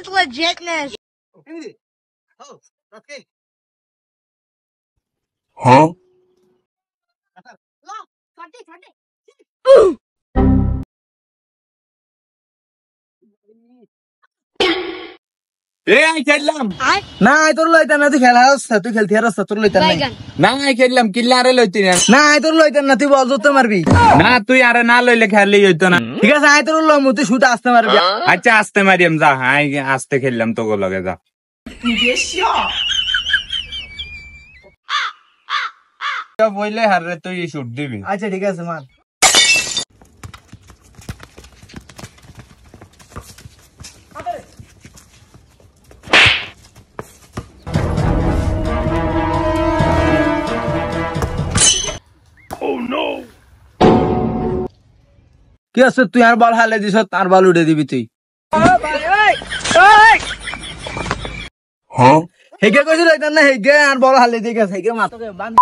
is legitness. Huh? I খেললাম না তোর লইতাম না তুই খেলা হচ্ছে তুই খেলতে হারছ তোর লইতাম নাই না আই খেললাম কিল্লা আরে লইতি না না তোর লইতাম না তুই বল জোতে মারবি না তুই আরে না লইলে খেললেই হইতো না ঠিক আছে আয় তোর লম তুই শুধু আসতে মারবি আচ্ছা আসতে মারিয়াম যা আই আসতে খেললাম তোকে লগে যা বইলে হারে তুই শুট দিবি আচ্ছা ঠিক আছে মার কি আছে তুই আর বল হালে দিছ তার বল উড়ে দিবি তুই Huh? হেগে কইছিস লইতাম না হেগে আর বল হালে দিয়ে গেছে হেগে মাথা বান্ধ